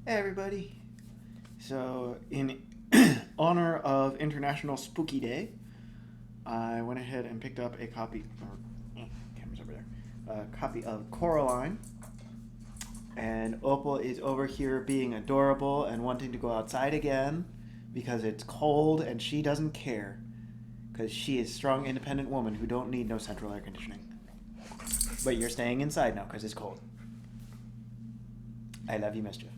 Hey everybody. So, in honor of International Spooky Day, I went ahead and picked up a copy, camera's over there, a copy of Coraline. And Opal is over here being adorable and wanting to go outside again because it's cold and she doesn't care. Because she is a strong, independent woman who don't need no central air conditioning. But you're staying inside now because it's cold. I love you, Mischief.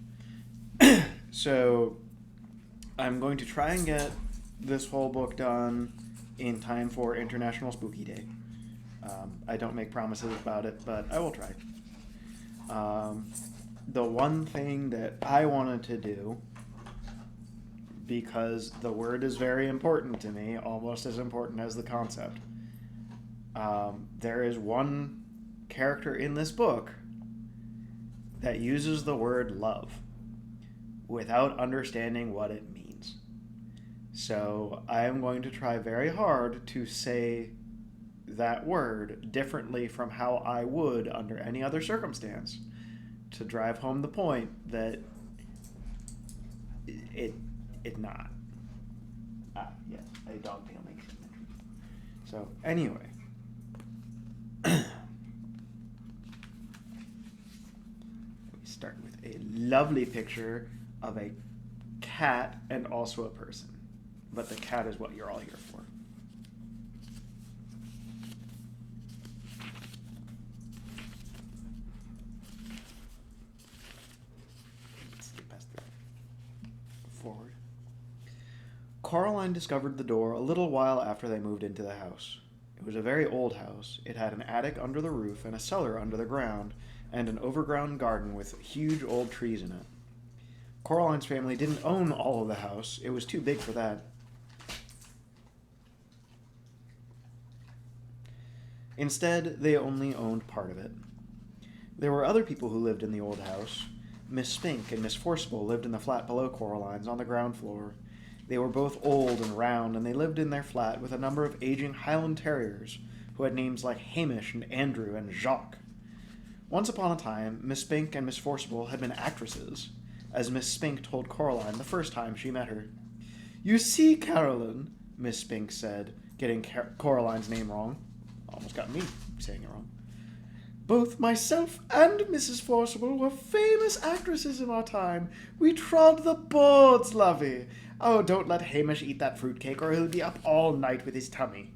So, I'm going to try and get this whole book done in time for International Spooky Day. I don't make promises about it, but I will try. The one thing that I wanted to do, because the word is very important to me, almost as important as the concept, there is one character in this book that uses the word love without understanding what it means. So I am going to try very hard to say that word differently from how I would under any other circumstance to drive home the point that it's not. Yes, a dog tail makes it. So anyway. We start with a lovely picture of a cat and also a person. But the cat is what you're all here for. Let's skip past that. Forward. Coraline discovered the door a little while after they moved into the house. It was a very old house. It had an attic under the roof and a cellar under the ground, and an overgrown garden with huge old trees in it. Coraline's family didn't own all of the house. It was too big for that. Instead, they only owned part of it. There were other people who lived in the old house. Miss Spink and Miss Forcible lived in the flat below Coraline's on the ground floor. They were both old and round, and they lived in their flat with a number of aging Highland Terriers who had names like Hamish and Andrew and Jacques. Once upon a time, Miss Spink and Miss Forcible had been actresses, as Miss Spink told Coraline the first time she met her. "You see, Caroline," Miss Spink said, getting Coraline's name wrong. Almost got me saying it wrong. "Both myself and Mrs. Forcible were famous actresses in our time. We trod the boards, lovey. Oh, don't let Hamish eat that fruitcake or he'll be up all night with his tummy."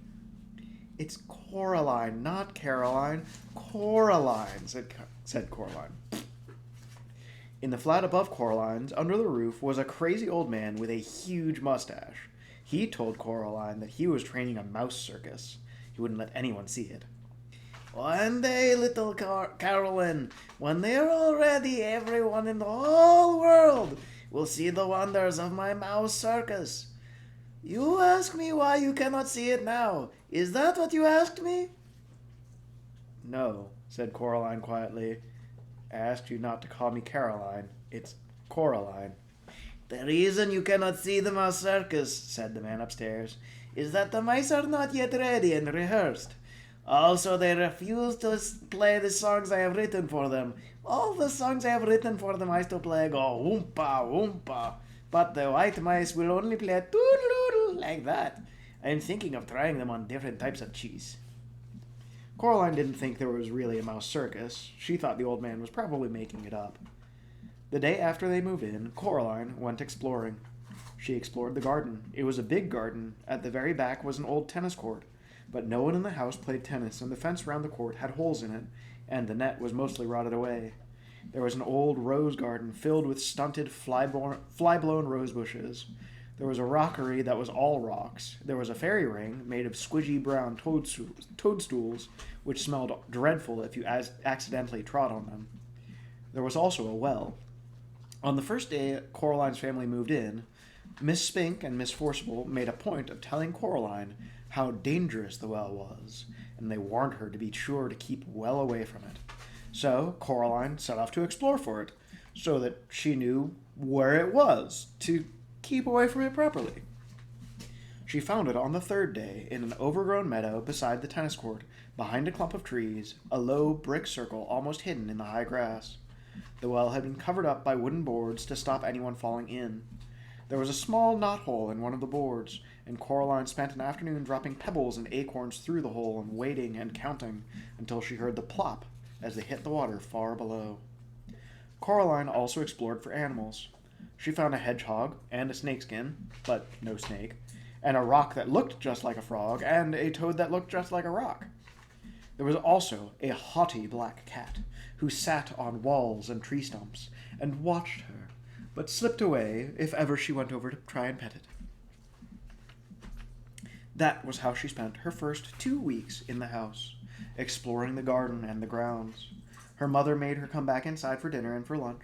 "It's Coraline, not Caroline. Coraline," said Coraline. In the flat above Coraline's, under the roof, was a crazy old man with a huge mustache. He told Coraline that he was training a mouse circus. He wouldn't let anyone see it. "One day, little Caroline, when they're all ready, everyone in the whole world will see the wonders of my mouse circus. You ask me why you cannot see it now. Is that what you asked me?" "No," said Coraline quietly. "I asked you not to call me Caroline. It's Coraline." "The reason you cannot see the mouse circus," said the man upstairs, "is that the mice are not yet ready and rehearsed. Also, they refuse to play the songs I have written for them. All the songs I have written for the mice to play go oompa oompa, but the white mice will only play toodle-oodle like that. I'm thinking of trying them on different types of cheese." Coraline didn't think there was really a mouse circus. She thought the old man was probably making it up. The day after they moved in, Coraline went exploring. She explored the garden. It was a big garden. At the very back was an old tennis court, but no one in the house played tennis, and the fence round the court had holes in it, and the net was mostly rotted away. There was an old rose garden filled with stunted, fly-blown rose bushes. There was a rockery that was all rocks. There was a fairy ring made of squidgy brown toadstools, which smelled dreadful if you accidentally trod on them. There was also a well. On the first day Coraline's family moved in, Miss Spink and Miss Forcible made a point of telling Coraline how dangerous the well was, and they warned her to be sure to keep well away from it. So Coraline set off to explore for it, so that she knew where it was, to keep away from it properly. She found it on the third day in an overgrown meadow beside the tennis court, behind a clump of trees, a low brick circle almost hidden in the high grass. The well had been covered up by wooden boards to stop anyone falling in. There was a small knothole in one of the boards, and Coraline spent an afternoon dropping pebbles and acorns through the hole and waiting and counting until she heard the plop as they hit the water far below. Coraline also explored for animals. She found a hedgehog and a snakeskin, but no snake, and a rock that looked just like a frog, and a toad that looked just like a rock. There was also a haughty black cat who sat on walls and tree stumps and watched her, but slipped away if ever she went over to try and pet it. That was how she spent her first 2 weeks in the house, exploring the garden and the grounds. Her mother made her come back inside for dinner and for lunch,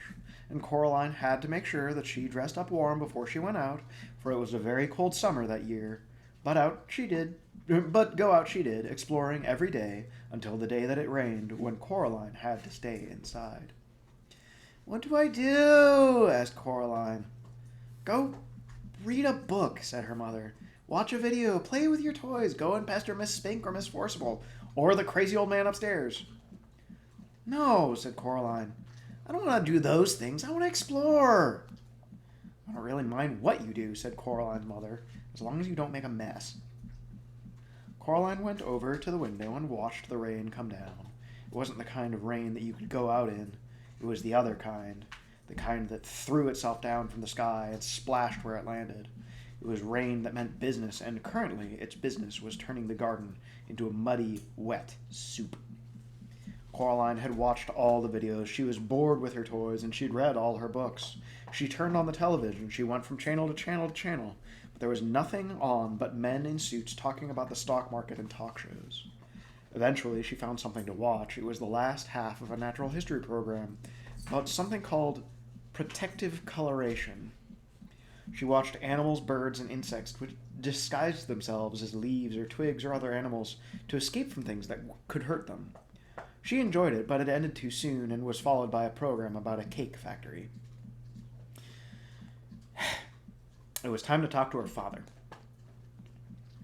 and Coraline had to make sure that she dressed up warm before she went out, for it was a very cold summer that year. But go out she did, exploring every day until the day that it rained, when Coraline had to stay inside. "What do I do?" asked Coraline. "Go read a book," said her mother. "Watch a video, play with your toys, go and pester Miss Spink or Miss Forcible, or the crazy old man upstairs." "No," said Coraline. "I don't want to do those things. I want to explore." "I don't really mind what you do," said Coraline's mother, "as long as you don't make a mess." Coraline went over to the window and watched the rain come down. It wasn't the kind of rain that you could go out in. It was the other kind, the kind that threw itself down from the sky and splashed where it landed. It was rain that meant business, and currently its business was turning the garden into a muddy, wet soup. Coraline had watched all the videos. She was bored with her toys, and she'd read all her books. She turned on the television. She went from channel to channel to channel. But there was nothing on but men in suits talking about the stock market and talk shows. Eventually, she found something to watch. It was the last half of a natural history program about something called protective coloration. She watched animals, birds, and insects which disguised themselves as leaves or twigs or other animals to escape from things that could hurt them. She enjoyed it, but it ended too soon and was followed by a program about a cake factory. It was time to talk to her father.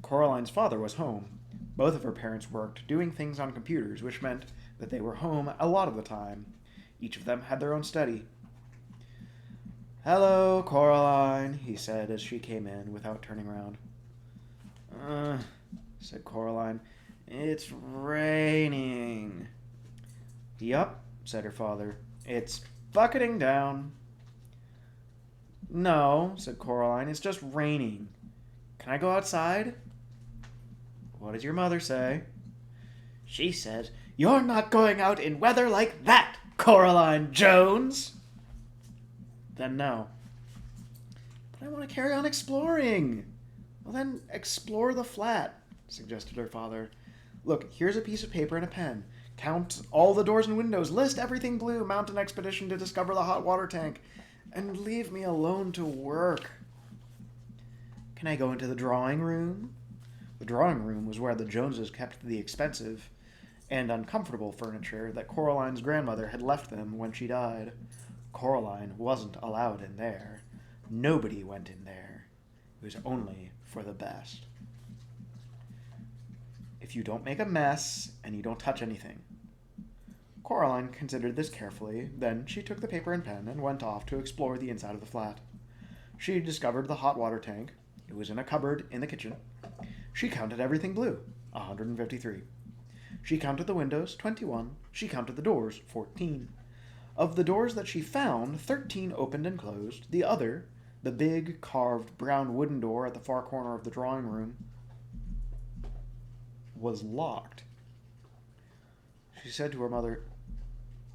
Coraline's father was home. Both of her parents worked, doing things on computers, which meant that they were home a lot of the time. Each of them had their own study. "Hello, Coraline," he said as she came in without turning around. Said Coraline. "It's raining." "Yup," said her father. "It's bucketing down." "No," said Coraline, "it's just raining. Can I go outside?" "What did your mother say?" "She said, 'You're not going out in weather like that, Coraline Jones.'" "Then no." "But I want to carry on exploring." "Well, then explore the flat," suggested her father. "Look, here's a piece of paper and a pen. Count all the doors and windows. List everything blue. Mount an expedition to discover the hot water tank. And leave me alone to work." "Can I go into the drawing room?" The drawing room was where the Joneses kept the expensive and uncomfortable furniture that Coraline's grandmother had left them when she died. Coraline wasn't allowed in there. Nobody went in there. It was only for the best. "If you don't make a mess and you don't touch anything." Coraline considered this carefully. Then she took the paper and pen and went off to explore the inside of the flat. She discovered the hot water tank. It was in a cupboard in the kitchen. She counted everything blue, 153. She counted the windows, 21. She counted the doors, 14. Of the doors that she found, 13 opened and closed. The other, the big, carved, brown wooden door at the far corner of the drawing room, was locked. She said to her mother,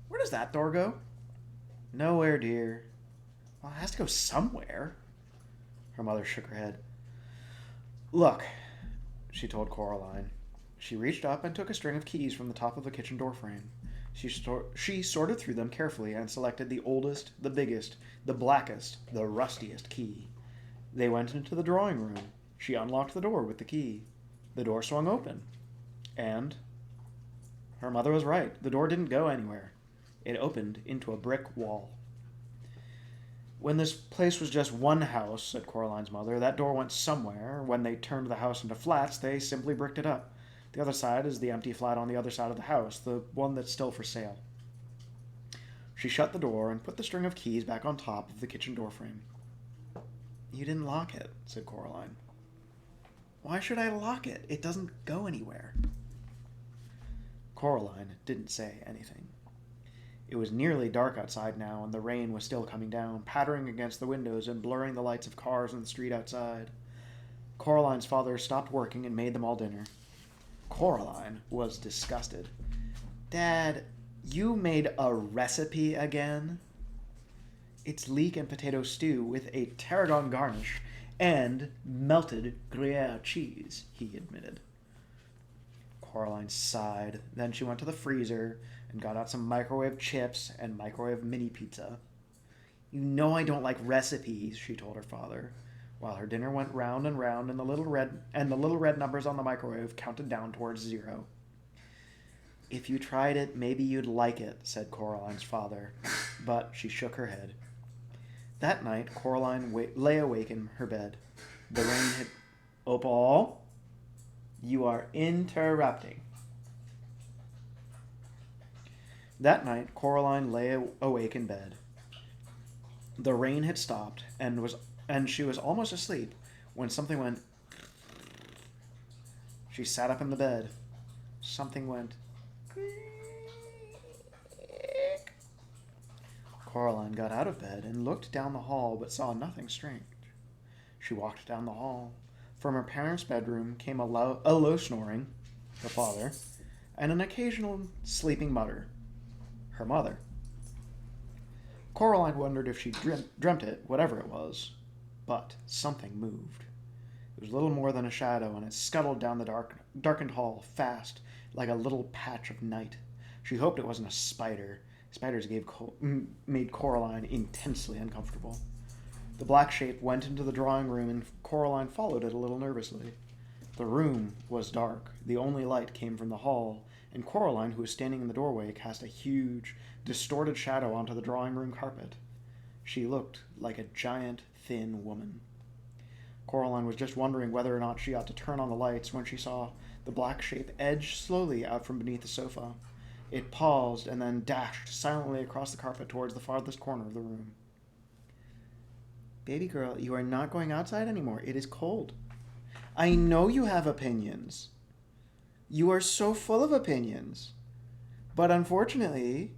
"Where does that door go?" "Nowhere, dear." "Well, it has to go somewhere." Her mother shook her head. "Look," she told Coraline. She reached up and took a string of keys from the top of the kitchen door frame. She sorted through them carefully and selected the oldest, the biggest, the blackest, the rustiest key. They went into the drawing room. She unlocked the door with the key. The door swung open. And her mother was right. The door didn't go anywhere. It opened into a brick wall. "When this place was just one house," said Coraline's mother, "that door went somewhere. When they turned the house into flats, they simply bricked it up. The other side is the empty flat on the other side of the house, the one that's still for sale." She shut the door and put the string of keys back on top of the kitchen doorframe. "You didn't lock it," said Coraline. "Why should I lock it? It doesn't go anywhere." Coraline didn't say anything. It was nearly dark outside now, and the rain was still coming down, pattering against the windows and blurring the lights of cars in the street outside. Coraline's father stopped working and made them all dinner. Coraline was disgusted. "Dad, you made a recipe again?" "It's leek and potato stew with a tarragon garnish and melted Gruyere cheese," he admitted. Coraline sighed. Then she went to the freezer and got out some microwave chips and microwave mini pizza. "You know I don't like recipes," she told her father, while her dinner went round and round and the little red numbers on the microwave counted down towards 0. "If you tried it, maybe you'd like it," said Coraline's father, but she shook her head. That night, Coraline lay awake in her bed. The rain had... Opal, you are interrupting. That night, Coraline lay awake in bed. The rain had stopped, and she was almost asleep when something went... She sat up in the bed. Something went... Coraline got out of bed and looked down the hall, but saw nothing strange. She walked down the hall. From her parents' bedroom came a low snoring, her father, and an occasional sleeping mutter, her mother. Coraline wondered if she dreamt it, whatever it was, but something moved. It was little more than a shadow, and it scuttled down the darkened hall fast, like a little patch of night. She hoped it wasn't a spider. Spiders made Coraline intensely uncomfortable. The black shape went into the drawing room, and Coraline followed it a little nervously. The room was dark. The only light came from the hall, and Coraline, who was standing in the doorway, cast a huge, distorted shadow onto the drawing room carpet. She looked like a giant, thin woman. Coraline was just wondering whether or not she ought to turn on the lights when she saw the black shape edge slowly out from beneath the sofa. It paused and then dashed silently across the carpet towards the farthest corner of the room. "Baby girl, you are not going outside anymore. It is cold." "I know you have opinions. You are so full of opinions. But unfortunately,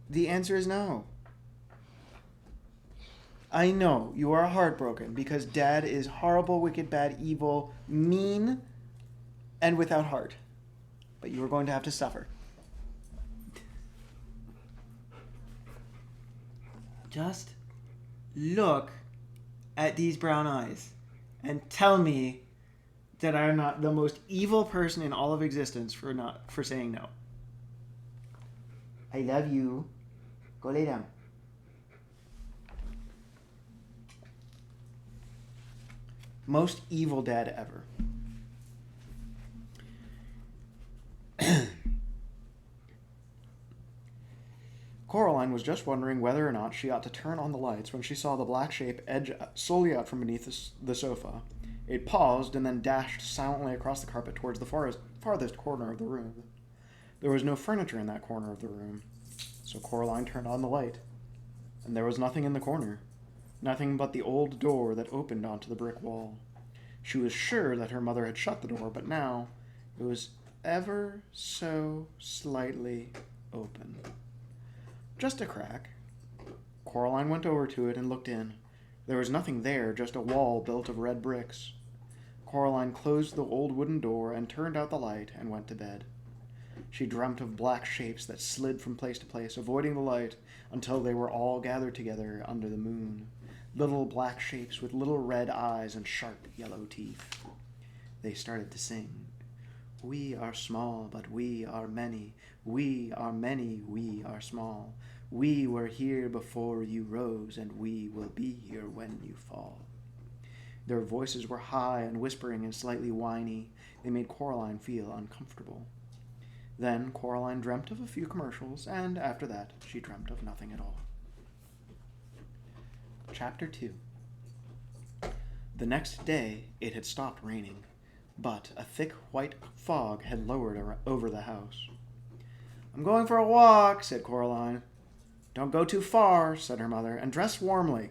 the answer is no." "I know you are heartbroken because Dad is horrible, wicked, bad, evil, mean, and without heart. But you are going to have to suffer." "Just look at these brown eyes and tell me that I am not the most evil person in all of existence for saying no." "I love you. Go lay down." Most evil dad ever. Coraline was just wondering whether or not she ought to turn on the lights when she saw the black shape edge slowly out from beneath the sofa. It paused and then dashed silently across the carpet towards the farthest corner of the room. There was no furniture in that corner of the room, so Coraline turned on the light, and there was nothing in the corner, nothing but the old door that opened onto the brick wall. She was sure that her mother had shut the door, but now it was ever so slightly open. Just a crack. Coraline went over to it and looked in. There was nothing there, just a wall built of red bricks. Coraline closed the old wooden door and turned out the light and went to bed. She dreamt of black shapes that slid from place to place, avoiding the light until they were all gathered together under the moon. Little black shapes with little red eyes and sharp yellow teeth. They started to sing. "We are small, but we are many. We are many, we are small. We were here before you rose, and we will be here when you fall." Their voices were high and whispering and slightly whiny. They made Coraline feel uncomfortable. Then Coraline dreamt of a few commercials, and after that she dreamt of nothing at all. Chapter 2. The next day it had stopped raining, but a thick white fog had lowered over the house. I'm going for a walk, said Coraline. Don't go too far, said her mother, and dress warmly.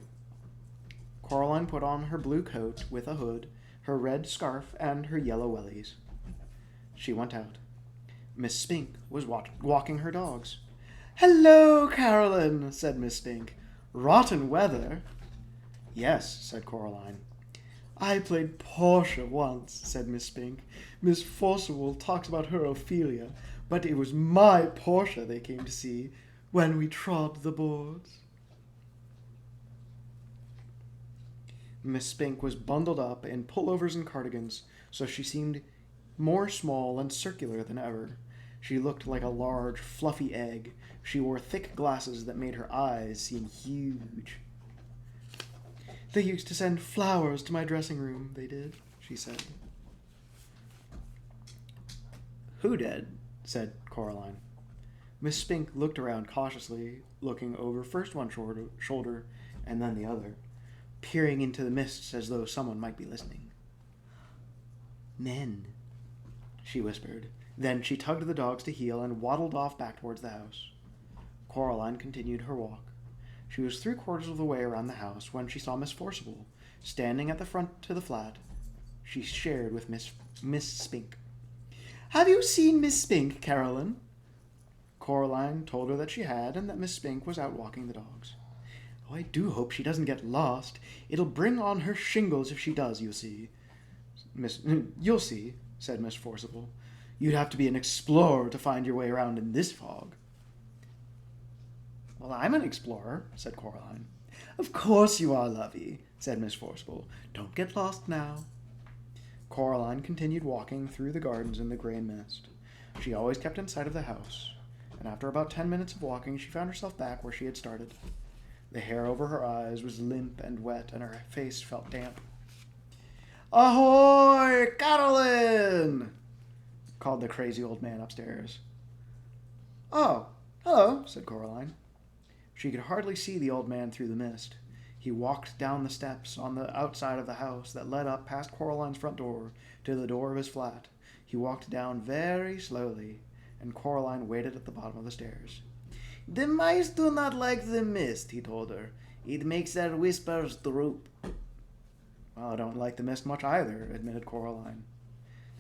Coraline put on her blue coat with a hood, her red scarf, and her yellow wellies. She went out. Miss Spink was walking her dogs. Hello, Caroline, said Miss Spink. Rotten weather. Yes, said Coraline. I played Portia once, said Miss Spink. Miss Forcible talks about her Ophelia, but it was my Portia they came to see when we trod the boards. Miss Spink was bundled up in pullovers and cardigans, so she seemed more small and circular than ever. She looked like a large, fluffy egg. She wore thick glasses that made her eyes seem huge. They used to send flowers to my dressing room, they did, she said. Who did? Said Coraline. Miss Spink looked around cautiously, looking over first one shoulder and then the other, peering into the mists as though someone might be listening. Men, she whispered. Then she tugged the dogs to heel and waddled off back towards the house. Coraline continued her walk. She was 3/4 of the way around the house when she saw Miss Forcible, standing at the front to the flat she shared with Miss Spink. Have you seen Miss Spink, Caroline? Coraline told her that she had, and that Miss Spink was out walking the dogs. Oh, I do hope she doesn't get lost. It'll bring on her shingles if she does, you'll see. You'll see, said Miss Forcible. You'd have to be an explorer to find your way around in this fog. Well, I'm an explorer, said Coraline. Of course you are, lovey, said Miss Forcible. Don't get lost now. Coraline continued walking through the gardens in the grey mist. She always kept in sight of the house, and after about 10 minutes of walking, she found herself back where she had started. The hair over her eyes was limp and wet, and her face felt damp. Ahoy, Coraline! Called the crazy old man upstairs. Oh, hello, said Coraline. She could hardly see the old man through the mist. He walked down the steps on the outside of the house that led up past Coraline's front door to the door of his flat. He walked down very slowly, and Coraline waited at the bottom of the stairs. The mice do not like the mist, he told her. It makes their whiskers droop. Well, I don't like the mist much either, admitted Coraline.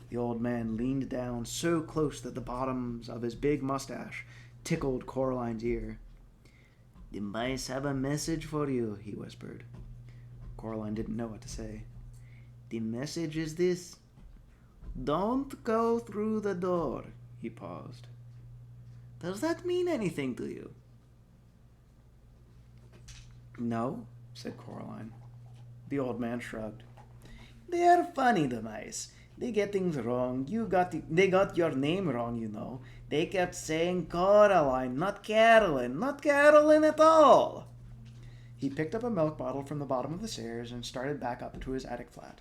The old man leaned down so close that the bottoms of his big mustache tickled Coraline's ear. The mice have a message for you, he whispered. Coraline didn't know what to say. The message is this. Don't go through the door, he paused. Does that mean anything to you? No, said Coraline. The old man shrugged. They are funny, the mice. They get things wrong. They got your name wrong, you know. They kept saying Coraline, not Caroline, not Caroline at all. He picked up a milk bottle from the bottom of the stairs and started back up to his attic flat.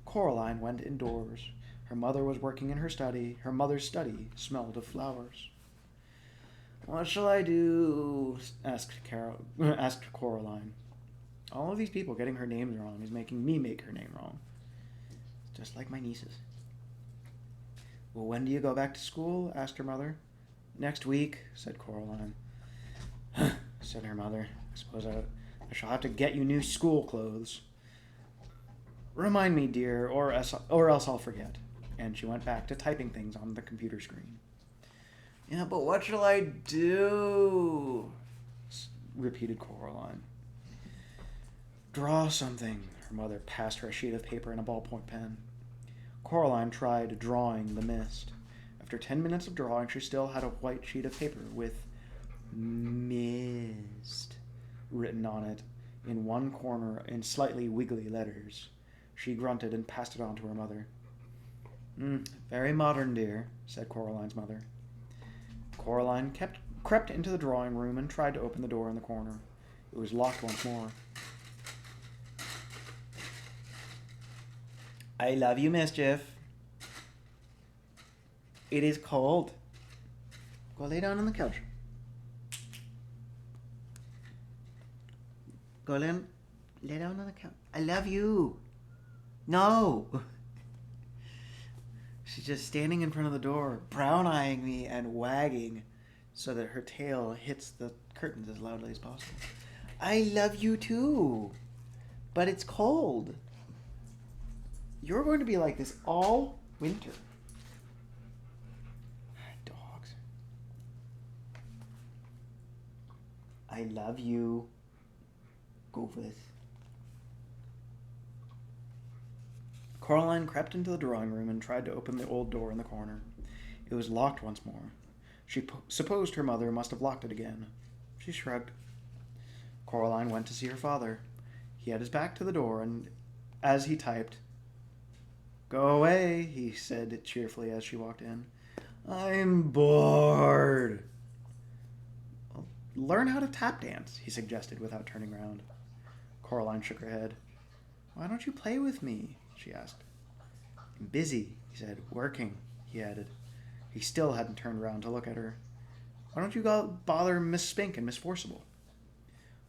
Coraline went indoors. Her mother was working in her study. Her mother's study smelled of flowers. What shall I do? asked Coraline. All of these people getting her names wrong is making me make her name wrong. Just like my nieces. Well, when do you go back to school? Asked her mother. Next week, said Coraline. Said her mother. I suppose I shall have to get you new school clothes. Remind me, dear, or else I'll forget. And she went back to typing things on the computer screen. Yeah, but what shall I do? Repeated Coraline. Draw something. Her mother passed her a sheet of paper and a ballpoint pen. Coraline tried drawing the mist. After 10 minutes of drawing, she still had a white sheet of paper with mist written on it in one corner in slightly wiggly letters. She grunted and passed it on to her mother. Very modern, dear, said Coraline's mother. Coraline crept into the drawing room and tried to open the door in the corner. It was locked once more. I love you, Mischief. It is cold. Go lay down on the couch. Go lay down on the couch. I love you. No. She's just standing in front of the door, brown-eyeing me and wagging so that her tail hits the curtains as loudly as possible. I love you too, but it's cold. You're going to be like this all winter. Dogs. I love you. Go for this. Coraline crept into the drawing room and tried to open the old door in the corner. It was locked once more. She supposed her mother must have locked it again. She shrugged. Coraline went to see her father. He had his back to the door, and as he typed, "Go away," he said cheerfully as she walked in. "I'm bored." Well, learn how to tap dance, he suggested without turning around. Coraline shook her head. "Why don't you play with me?" she asked. "I'm busy," he said. "Working," he added. He still hadn't turned around to look at her. "Why don't you go bother Miss Spink and Miss Forcible?"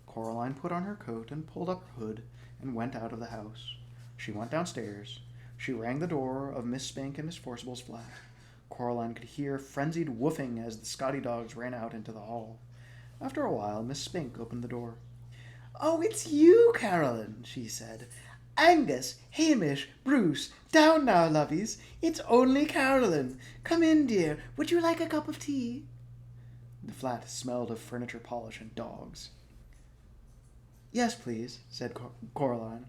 Coraline put on her coat and pulled up her hood and went out of the house. She went downstairs. She rang the door of Miss Spink and Miss Forcible's flat. Coraline could hear frenzied woofing as the Scotty dogs ran out into the hall. After a while, Miss Spink opened the door. "Oh, it's you, Caroline," she said. "Angus, Hamish, Bruce, down now, lovies. It's only Caroline. Come in, dear. Would you like a cup of tea?" The flat smelled of furniture polish and dogs. "Yes, please," said Coraline.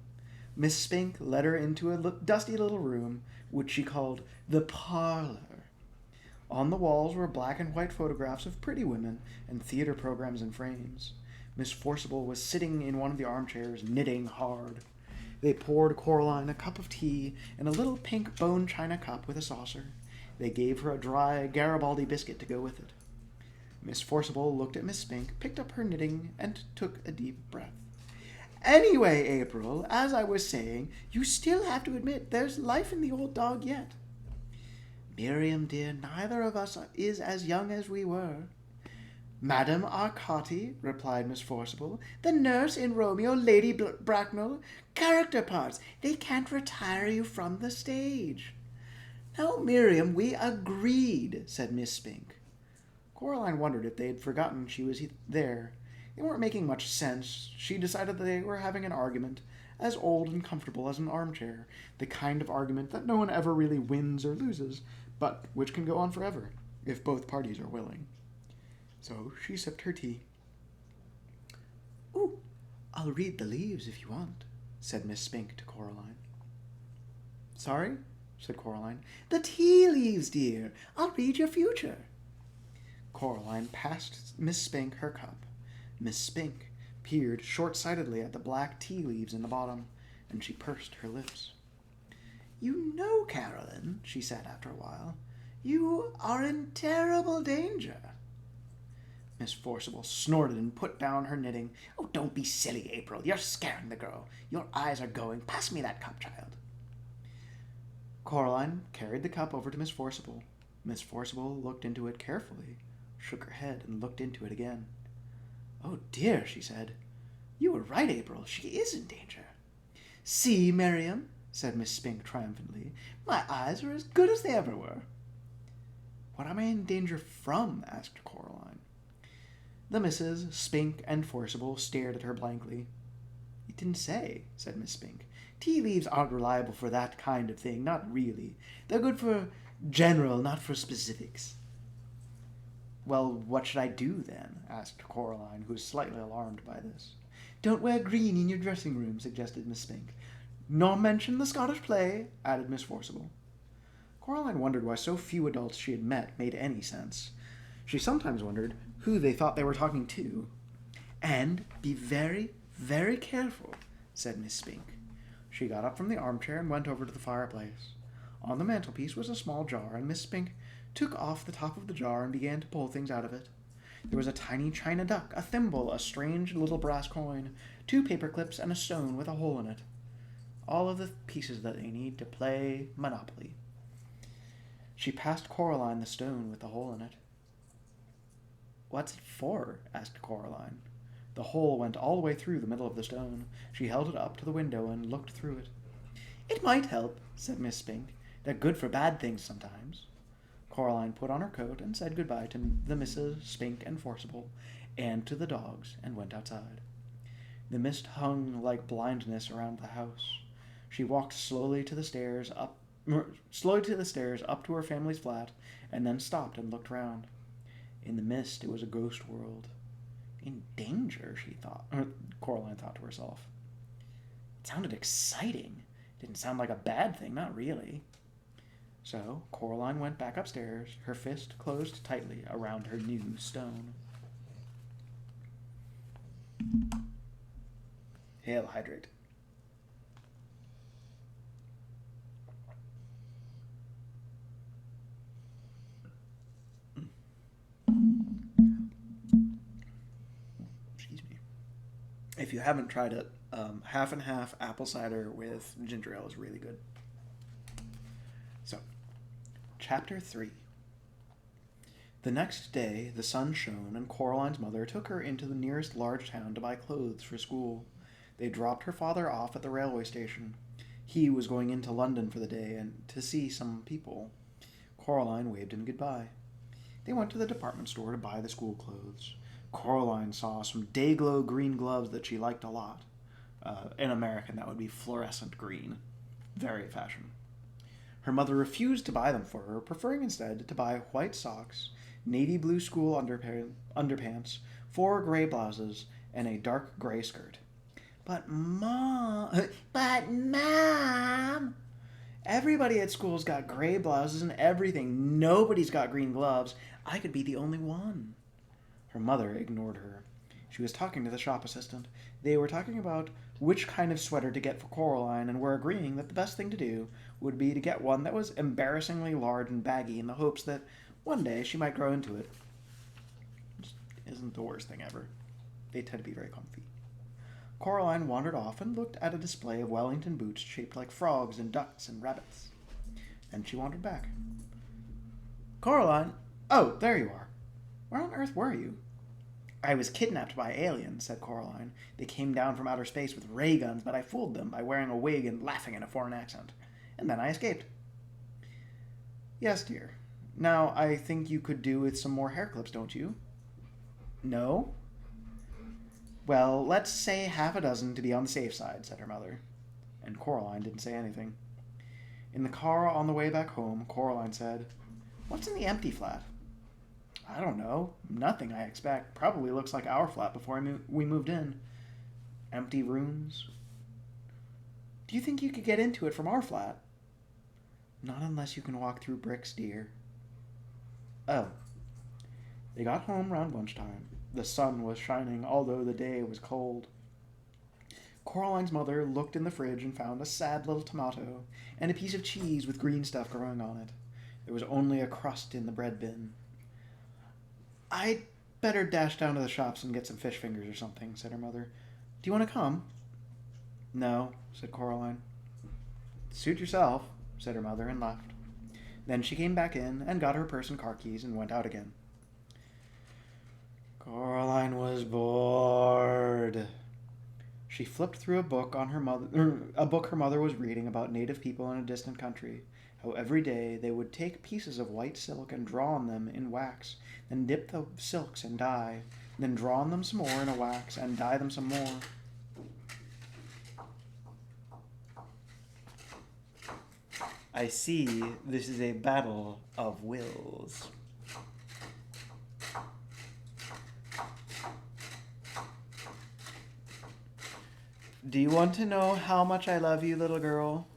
Miss Spink led her into a dusty little room, which she called the parlor. On the walls were black and white photographs of pretty women and theater programs in frames. Miss Forcible was sitting in one of the armchairs, knitting hard. They poured Coraline a cup of tea in a little pink bone china cup with a saucer. They gave her a dry Garibaldi biscuit to go with it. Miss Forcible looked at Miss Spink, picked up her knitting, and took a deep breath. "Anyway, April, as I was saying, you still have to admit there's life in the old dog yet." "Miriam, dear, neither of us is as young as we were." "Madame Arcotti," replied Miss Forcible, "the nurse in Romeo, Lady Bracknell, character parts. They can't retire you from the stage." "No, Miriam, we agreed," said Miss Spink. Coraline wondered if they had forgotten she was there. They weren't making much sense. She decided that they were having an argument, as old and comfortable as an armchair, the kind of argument that no one ever really wins or loses, but which can go on forever, if both parties are willing. So she sipped her tea. "Ooh, I'll read the leaves if you want," said Miss Spink to Coraline. "Sorry?" said Coraline. "The tea leaves, dear. I'll read your future." Coraline passed Miss Spink her cup. Miss Spink peered short-sightedly at the black tea leaves in the bottom, and she pursed her lips. "You know, Caroline," she said after a while, "you are in terrible danger." Miss Forcible snorted and put down her knitting. "Oh, don't be silly, April. You're scaring the girl. Your eyes are going. Pass me that cup, child." Coraline carried the cup over to Miss Forcible. Miss Forcible looked into it carefully, shook her head, and looked into it again. "Oh, dear," she said. "You were right, April. She is in danger." "See, Miriam," said Miss Spink triumphantly. "My eyes are as good as they ever were." "What am I in danger from?" asked Coraline. The Misses Spink and Forcible stared at her blankly. "It didn't say," said Miss Spink. "Tea leaves aren't reliable for that kind of thing, not really. They're good for general, not for specifics." "Well, what should I do, then?" asked Coraline, who was slightly alarmed by this. "Don't wear green in your dressing room," suggested Miss Spink. "Nor mention the Scottish play," added Miss Forcible. Coraline wondered why so few adults she had met made any sense. She sometimes wondered who they thought they were talking to. "And be very, very careful," said Miss Spink. She got up from the armchair and went over to the fireplace. On the mantelpiece was a small jar, and Miss Spink took off the top of the jar and began to pull things out of it. There was a tiny china duck, a thimble, a strange little brass coin, 2 paper clips, and a stone with a hole in it. All of the pieces that they need to play Monopoly. She passed Coraline the stone with the hole in it. "What's it for?" asked Coraline. The hole went all the way through the middle of the stone. She held it up to the window and looked through it. "It might help," said Miss Spink. "They're good for bad things sometimes." Coraline put on her coat and said goodbye to the Misses Spink and Forcible and to the dogs and went outside. The mist hung like blindness around the house. She walked slowly to the stairs up to her family's flat and then stopped and looked round. In the mist, it was a ghost world. In danger, Coraline thought to herself. It sounded exciting. It didn't sound like a bad thing, not really. So Coraline went back upstairs, her fist closed tightly around her new stone. Hail, hydrate. Excuse me. If you haven't tried it, half and half apple cider with ginger ale is really good. So, Chapter 3. The next day, the sun shone, and Coraline's mother took her into the nearest large town to buy clothes for school. They dropped her father off at the railway station. He was going into London for the day and to see some people. Coraline waved him goodbye. They went to the department store to buy the school clothes. Coraline saw some day-glow green gloves that she liked a lot. In American, that would be fluorescent green. Very fashion. Her mother refused to buy them for her, preferring instead to buy white socks, navy blue school underpants, 4 gray blouses, and a dark gray skirt. But Mom, everybody at school's got gray blouses and everything. Nobody's got green gloves. I could be the only one. Her mother ignored her. She was talking to the shop assistant. They were talking about which kind of sweater to get for Coraline and were agreeing that the best thing to do would be to get one that was embarrassingly large and baggy in the hopes that one day she might grow into it. Which isn't the worst thing ever. They tend to be very comfy. Coraline wandered off and looked at a display of Wellington boots shaped like frogs and ducks and rabbits. Then she wandered back. Coraline! Oh, there you are. Where on earth were you? I was kidnapped by aliens, said Coraline. They came down from outer space with ray guns, but I fooled them by wearing a wig and laughing in a foreign accent. And then I escaped. Yes, dear. Now, I think you could do with some more hair clips, don't you? No? Well, let's say half a dozen to be on the safe side, said her mother. And Coraline didn't say anything. In the car on the way back home, Coraline said, What's in the empty flat? I don't know. Nothing, I expect. Probably looks like our flat before we moved in. Empty rooms. Do you think you could get into it from our flat? Not unless you can walk through bricks, dear. Oh. They got home round lunchtime. The sun was shining, although the day was cold. Coraline's mother looked in the fridge and found a sad little tomato and a piece of cheese with green stuff growing on it. There was only a crust in the bread bin. I'd better dash down to the shops and get some fish fingers or something, said her mother. Do you want to come? No, said Coraline. Suit yourself, said her mother, and left. Then she came back in and got her purse and car keys and went out again. Coraline was bored. She flipped through a book her mother was reading about native people in a distant country. How every day they would take pieces of white silk and draw on them in wax, then dip the silks in dye, then draw on them some more in a wax and dye them some more. I see this is a battle of wills. Do you want to know how much I love you, little girl?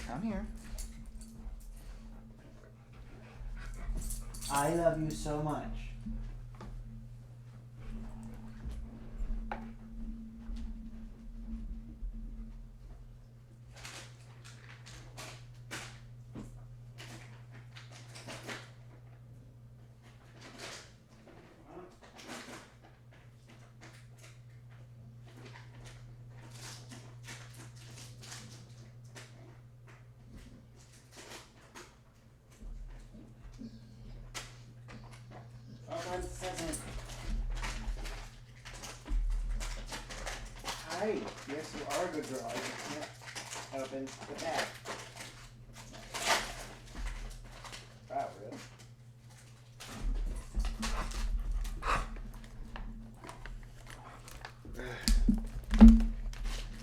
Come here. I love you so much. Yes, you are a good girl. I just can't open the bag. Wow, really?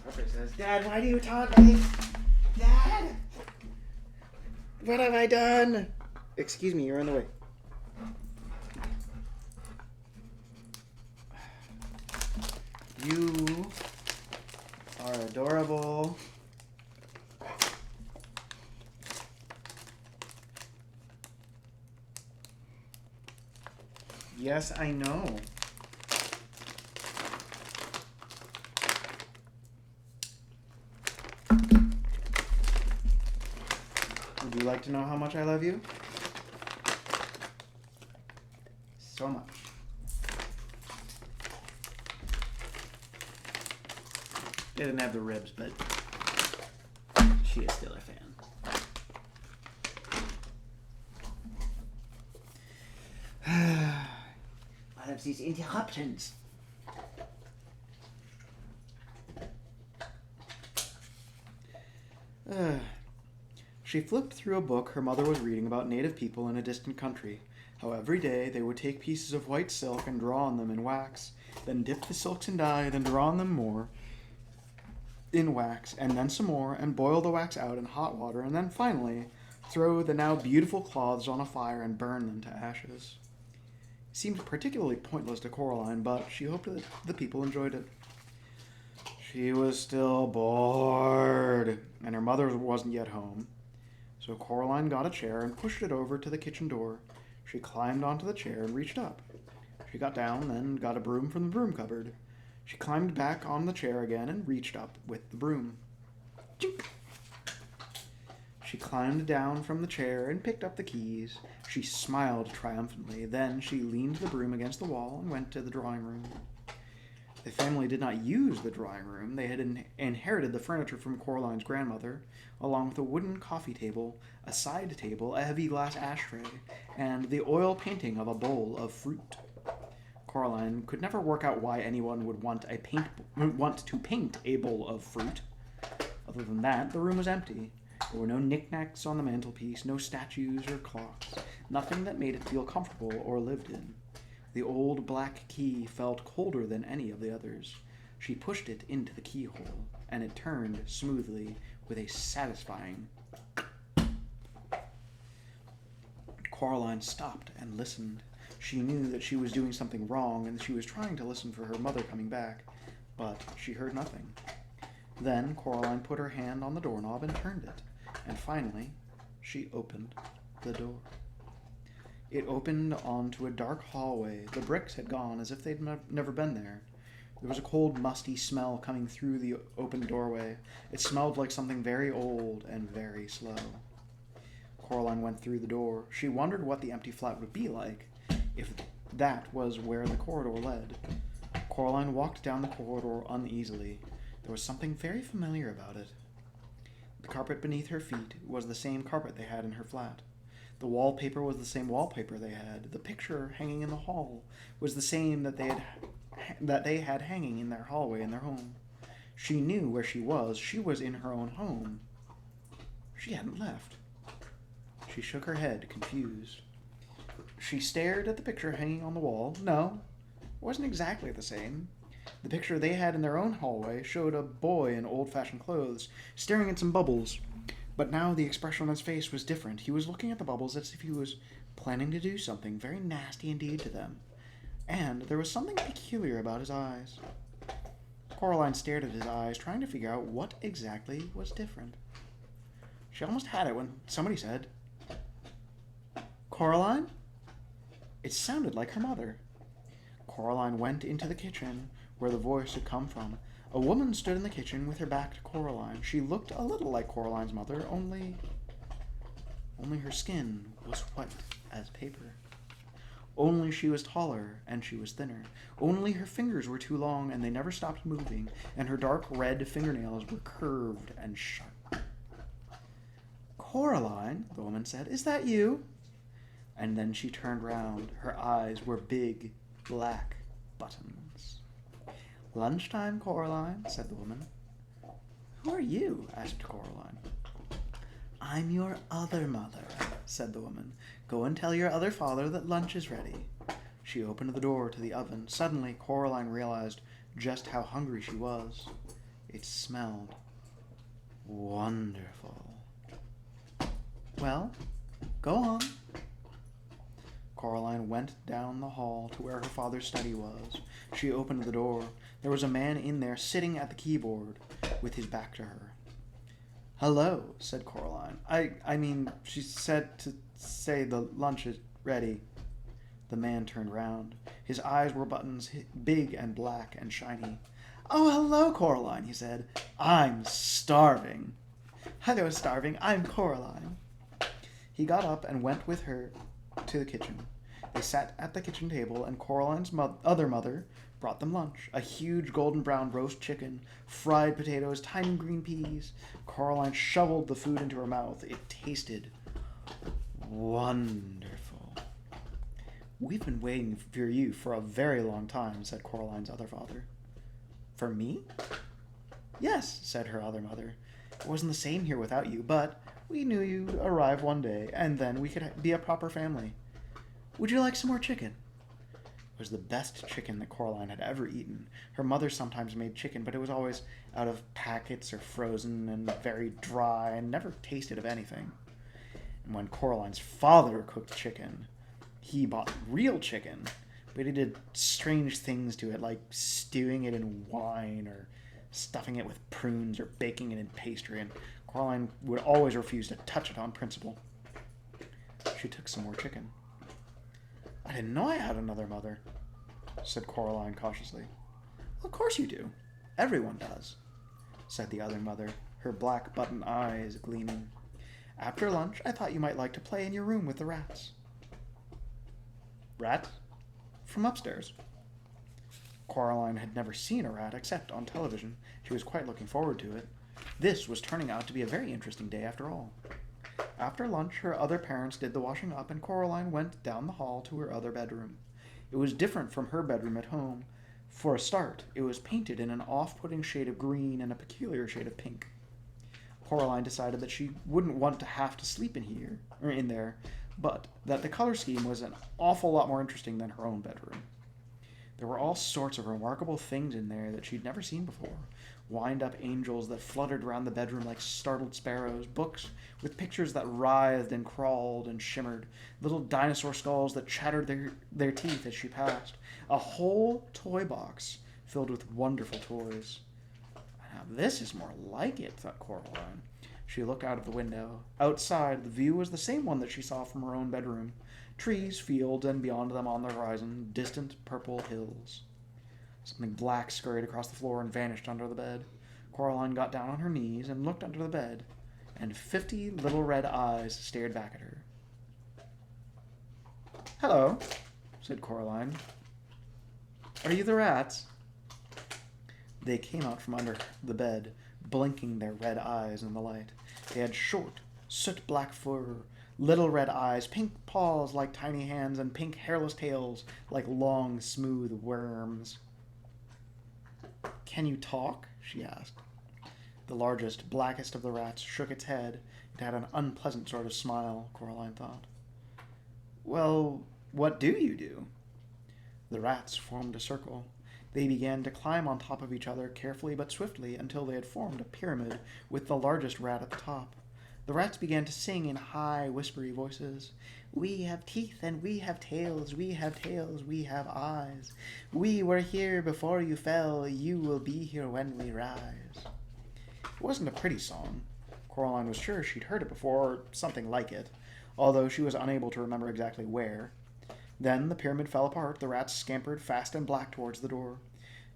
Harper says, Dad, why do you talk like... Dad! What have I done? Excuse me, you're in the way. You are adorable. Yes, I know. Would you like to know how much I love you? So much. They didn't have the ribs, but she is still a fan. One of these interruptions. She flipped through a book her mother was reading about native people in a distant country. How every day they would take pieces of white silk and draw on them in wax, then dip the silks in dye, then draw on them more in wax, and then some more, and boil the wax out in hot water, and then finally throw the now beautiful cloths on a fire and burn them to ashes. It seemed particularly pointless to Coraline, but she hoped that the people enjoyed it. She was still bored, and her mother wasn't yet home. So Coraline got a chair and pushed it over to the kitchen door. She climbed onto the chair and reached up. She got down, then got a broom from the broom cupboard. She climbed back on the chair again and reached up with the broom. Chink! She climbed down from the chair and picked up the keys. She smiled triumphantly. Then she leaned the broom against the wall and went to the drawing room. The family did not use the drawing room. They had inherited the furniture from Coraline's grandmother, along with a wooden coffee table, a side table, a heavy glass ashtray, and the oil painting of a bowl of fruit. Coraline could never work out why anyone would want to paint a bowl of fruit. Other than that, the room was empty. There were no knickknacks on the mantelpiece, no statues or clocks, nothing that made it feel comfortable or lived in. The old black key felt colder than any of the others. She pushed it into the keyhole, and it turned smoothly with a satisfying... Coraline stopped and listened. She knew that she was doing something wrong, and she was trying to listen for her mother coming back, but she heard nothing. Then Coraline put her hand on the doorknob and turned it, and finally she opened the door. It opened onto a dark hallway. The bricks had gone as if they'd never been there. There was a cold, musty smell coming through the open doorway. It smelled like something very old and very slow. Coraline went through the door. She wondered what the empty flat would be like, if that was where the corridor led. Coraline walked down the corridor uneasily. There was something very familiar about it. The carpet beneath her feet was the same carpet they had in her flat. The wallpaper was the same wallpaper they had. The picture hanging in the hall was the same that they had hanging in their hallway in their home. She knew where she was. She was in her own home. She hadn't left. She shook her head, confused. She stared at the picture hanging on the wall. No, it wasn't exactly the same. The picture they had in their own hallway showed a boy in old-fashioned clothes, staring at some bubbles. But now the expression on his face was different. He was looking at the bubbles as if he was planning to do something very nasty indeed to them. And there was something peculiar about his eyes. Coraline stared at his eyes, trying to figure out what exactly was different. She almost had it when somebody said, "Coraline?" It sounded like her mother. Coraline went into the kitchen, where the voice had come from. A woman stood in the kitchen with her back to Coraline. She looked a little like Coraline's mother, only her skin was white as paper. Only she was taller and she was thinner. Only her fingers were too long and they never stopped moving, and her dark red fingernails were curved and sharp. "Coraline," the woman said, "is that you?" And then she turned round. Her eyes were big, black buttons. "Lunchtime, Coraline," said the woman. Who are you? Asked Coraline. I'm your other mother, said the woman. Go and tell your other father that lunch is ready. She opened the door to the oven. Suddenly, Coraline realized just how hungry she was. It smelled wonderful. Well, go on. Coraline went down the hall to where her father's study was. She opened the door. There was a man in there sitting at the keyboard with his back to her. Hello, said Coraline. I mean, she said to say the lunch is ready. The man turned round. His eyes were buttons, big and black and shiny. Oh, hello, Coraline, he said. I'm starving. Hello, starving. I'm Coraline. He got up and went with her to the kitchen. They sat at the kitchen table, and Coraline's other mother brought them lunch. A huge golden brown roast chicken, fried potatoes, tiny green peas. Coraline shoveled the food into her mouth. It tasted wonderful. We've been waiting for you for a very long time, said Coraline's other father. For me? Yes, said her other mother. It wasn't the same here without you, but we knew you'd arrive one day, and then we could be a proper family. Would you like some more chicken? It was the best chicken that Coraline had ever eaten. Her mother sometimes made chicken, but it was always out of packets or frozen and very dry and never tasted of anything. And when Coraline's father cooked chicken, he bought real chicken, but he did strange things to it, like stewing it in wine or stuffing it with prunes or baking it in pastry, and Coraline would always refuse to touch it on principle. She took some more chicken. I didn't know I had another mother, said Coraline cautiously. Of course you do. Everyone does, said the other mother, her black button eyes gleaming. After lunch, I thought you might like to play in your room with the rats. Rats? From upstairs. Coraline had never seen a rat except on television. She was quite looking forward to it. This was turning out to be a very interesting day after all. After lunch, her other parents did the washing up, and Coraline went down the hall to her other bedroom. It was different from her bedroom at home. For a start, it was painted in an off-putting shade of green and a peculiar shade of pink. Coraline decided that she wouldn't want to have to sleep in there, but that the color scheme was an awful lot more interesting than her own bedroom. There were all sorts of remarkable things in there that she'd never seen before. Wind-up angels that fluttered around the bedroom like startled sparrows, books with pictures that writhed and crawled and shimmered, little dinosaur skulls that chattered their teeth as she passed, a whole toy box filled with wonderful toys. Now this is more like it, thought Coraline. She looked out of the window. Outside, the view was the same one that she saw from her own bedroom. Trees, fields, and beyond them on the horizon, distant purple hills. Something black scurried across the floor and vanished under the bed. Coraline got down on her knees and looked under the bed, and 50 little red eyes stared back at her. Hello, said Coraline. Are you the rats? They came out from under the bed, blinking their red eyes in the light. They had short, soot-black fur, little red eyes, pink paws like tiny hands, and pink hairless tails like long, smooth worms. Can you talk? She asked. The largest, blackest of the rats shook its head. It had an unpleasant sort of smile, Coraline thought. Well, what do you do? The rats formed a circle. They began to climb on top of each other carefully but swiftly until they had formed a pyramid with the largest rat at the top. The rats began to sing in high, whispery voices. We have teeth and we have tails, we have tails, we have eyes. We were here before you fell, you will be here when we rise. It wasn't a pretty song. Coraline was sure she'd heard it before, or something like it, although she was unable to remember exactly where. Then the pyramid fell apart. The rats scampered fast and black towards the door.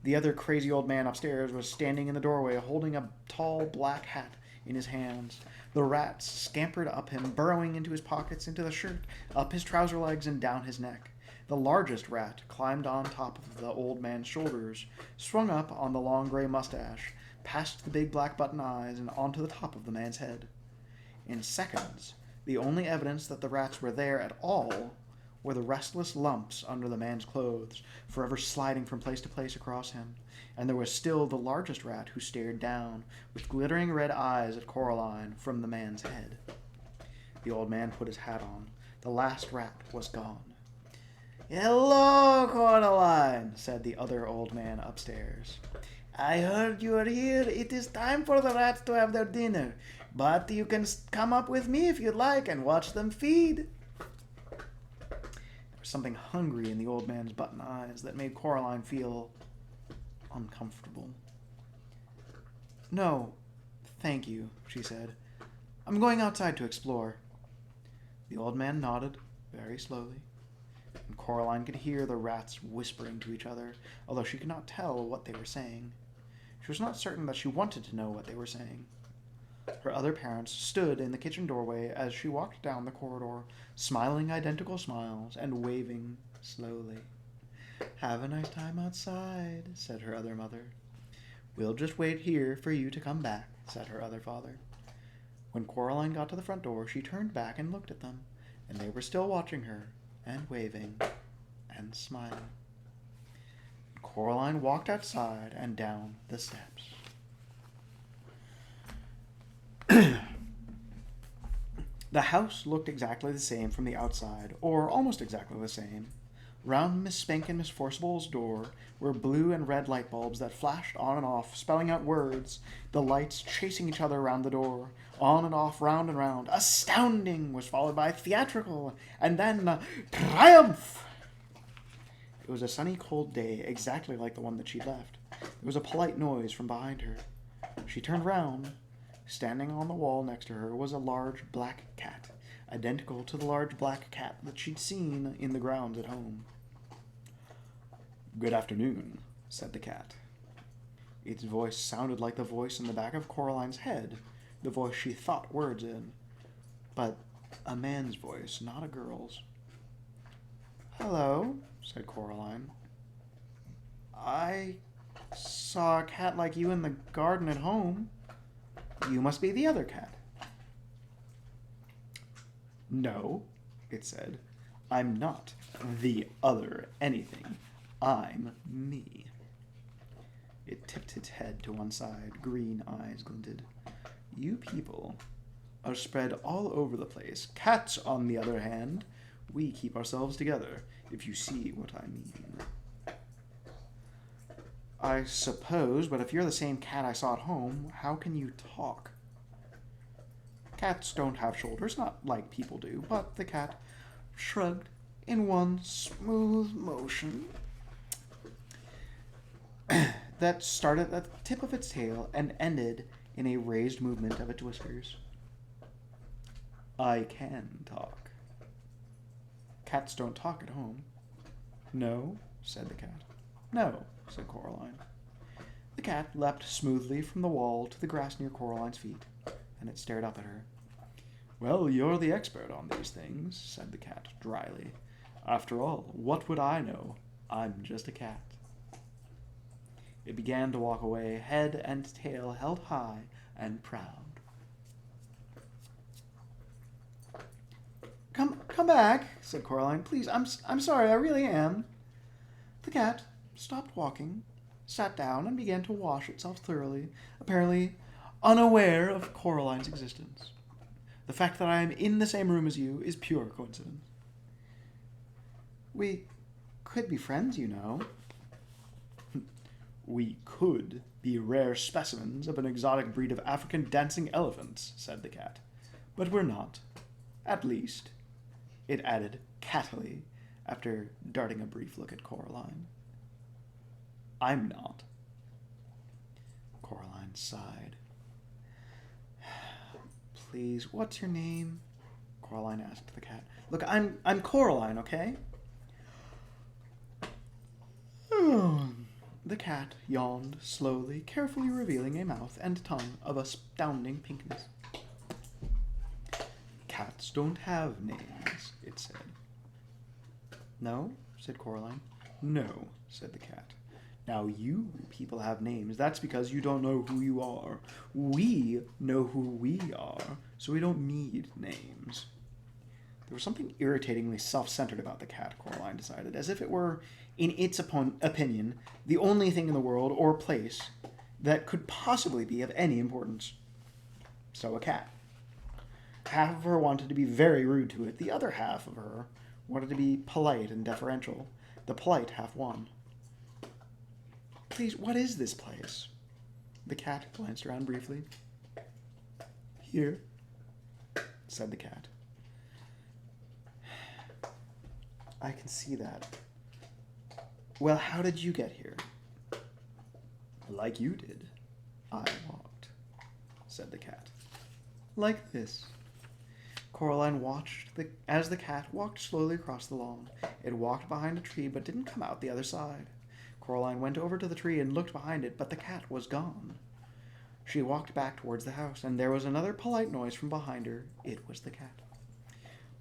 The other crazy old man upstairs was standing in the doorway holding a tall black hat in his hands. The rats scampered up him, burrowing into his pockets, into the shirt, up his trouser legs, and down his neck. The largest rat climbed on top of the old man's shoulders, swung up on the long gray mustache, past the big black button eyes, and onto the top of the man's head. In seconds, the only evidence that the rats were there at all were the restless lumps under the man's clothes, forever sliding from place to place across him. And there was still the largest rat who stared down, with glittering red eyes at Coraline from the man's head. The old man put his hat on. The last rat was gone. "Hello, Coraline," said the other old man upstairs. "I heard you are here. It is time for the rats to have their dinner, but you can come up with me if you'd like and watch them feed." There was something hungry in the old man's button eyes that made Coraline feel uncomfortable. "No, thank you," she said. "I'm going outside to explore." The old man nodded very slowly, and Coraline could hear the rats whispering to each other, although she could not tell what they were saying. She was not certain that she wanted to know what they were saying. Her other parents stood in the kitchen doorway as she walked down the corridor, smiling identical smiles and waving slowly. "Have a nice time outside," said her other mother. "We'll just wait here for you to come back," said her other father. When Coraline got to the front door, she turned back and looked at them, and they were still watching her, and waving, and smiling. Coraline walked outside and down the steps. The house looked exactly the same from the outside, or almost exactly the same. Round Miss Spink and Miss Forcible's door were blue and red light bulbs that flashed on and off, spelling out words, the lights chasing each other around the door, on and off, round and round. Astounding was followed by theatrical, and then triumph. It was a sunny, cold day, exactly like the one that she'd left. There was a polite noise from behind her. She turned round. Standing on the wall next to her was a large black cat, identical to the large black cat that she'd seen in the grounds at home. "Good afternoon," said the cat. Its voice sounded like the voice in the back of Coraline's head, the voice she thought words in, but a man's voice, not a girl's. "Hello," said Coraline. "I saw a cat like you in the garden at home. You must be the other cat." "No," it said. "I'm not the other anything. I'm me." It tipped its head to one side. Green eyes glinted. "You people are spread all over the place. Cats, on the other hand, we keep ourselves together, if you see what I mean." "I suppose, but if you're the same cat I saw at home, how can you talk?" "Cats don't have shoulders, not like people do," but the cat shrugged in one smooth motion that started at the tip of its tail and ended in a raised movement of its whiskers. "I can talk." "Cats don't talk at home." "No," said the cat. "No," said Coraline. The cat leapt smoothly from the wall to the grass near Coraline's feet, and it stared up at her. "Well, you're the expert on these things," said the cat dryly. "After all, what would I know? I'm just a cat." It began to walk away, head and tail held high and proud. Come back," said Coraline. "Please, I'm sorry, I really am." The cat stopped walking, sat down, and began to wash itself thoroughly, apparently unaware of Coraline's existence. "The fact that I am in the same room as you is pure coincidence." "We could be friends, you know." "We could be rare specimens of an exotic breed of African dancing elephants," said the cat. "But we're not. At least," it added cattily, after darting a brief look at Coraline, "I'm not." Coraline sighed. "Please, what's your name?" Coraline asked the cat. "Look, I'm Coraline, okay?" The cat yawned slowly, carefully revealing a mouth and tongue of astounding pinkness. "Cats don't have names," it said. "No?" said Coraline. "No," said the cat. "Now you people have names. That's because you don't know who you are. We know who we are, so we don't need names." There was something irritatingly self-centered about the cat, Coraline decided, as if it were, in its opinion, the only thing in the world or place that could possibly be of any importance. So a cat. Half of her wanted to be very rude to it. The other half of her wanted to be polite and deferential. The polite half won. Please, what is this place? The cat glanced around briefly. Here, said the cat. I can see that. Well, how did you get here? Like you did. I walked, said the cat. Like this. Coraline watched as the cat walked slowly across the lawn. It walked behind a tree but didn't come out the other side. Coraline went over to the tree and looked behind it, but the cat was gone. She walked back towards the house, and there was another polite noise from behind her. It was the cat.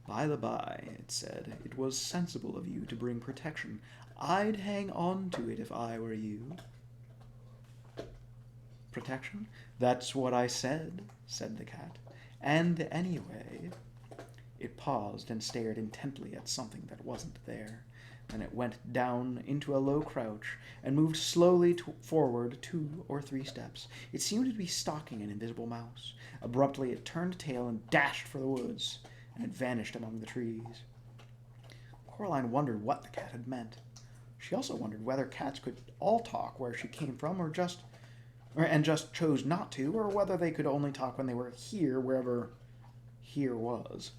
By the by, it said, it was sensible of you to bring protection. I'd hang on to it if I were you. Protection? That's what I said the cat. And anyway... It paused and stared intently at something that wasn't there. Then it went down into a low crouch and moved slowly forward 2 or 3 steps. It seemed to be stalking an invisible mouse. Abruptly, it turned tail and dashed for the woods, and it vanished among the trees. Coraline wondered what the cat had meant. She also wondered whether cats could all talk where she came from, and just chose not to, or whether they could only talk when they were here, wherever here was.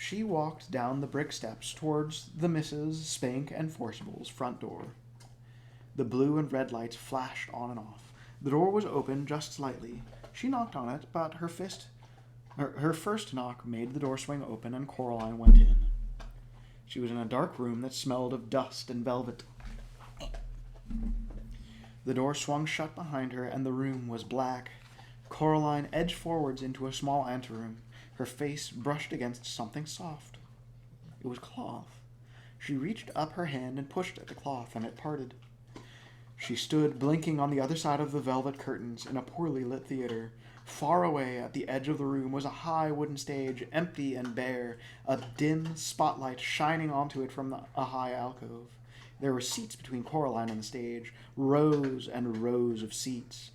She walked down the brick steps towards the Mrs. Spink and Forcible's front door. The blue and red lights flashed on and off. The door was open just slightly. She knocked on it, but her first knock made the door swing open, and Coraline went in. She was in a dark room that smelled of dust and velvet. The door swung shut behind her, and the room was black. Coraline edged forwards into a small anteroom. Her face brushed against something soft. It was cloth. She reached up her hand and pushed at the cloth, and it parted. She stood blinking on the other side of the velvet curtains in a poorly lit theater. Far away at the edge of the room was a high wooden stage, empty and bare, a dim spotlight shining onto it from a high alcove. There were seats between Coraline and the stage, rows and rows of seats.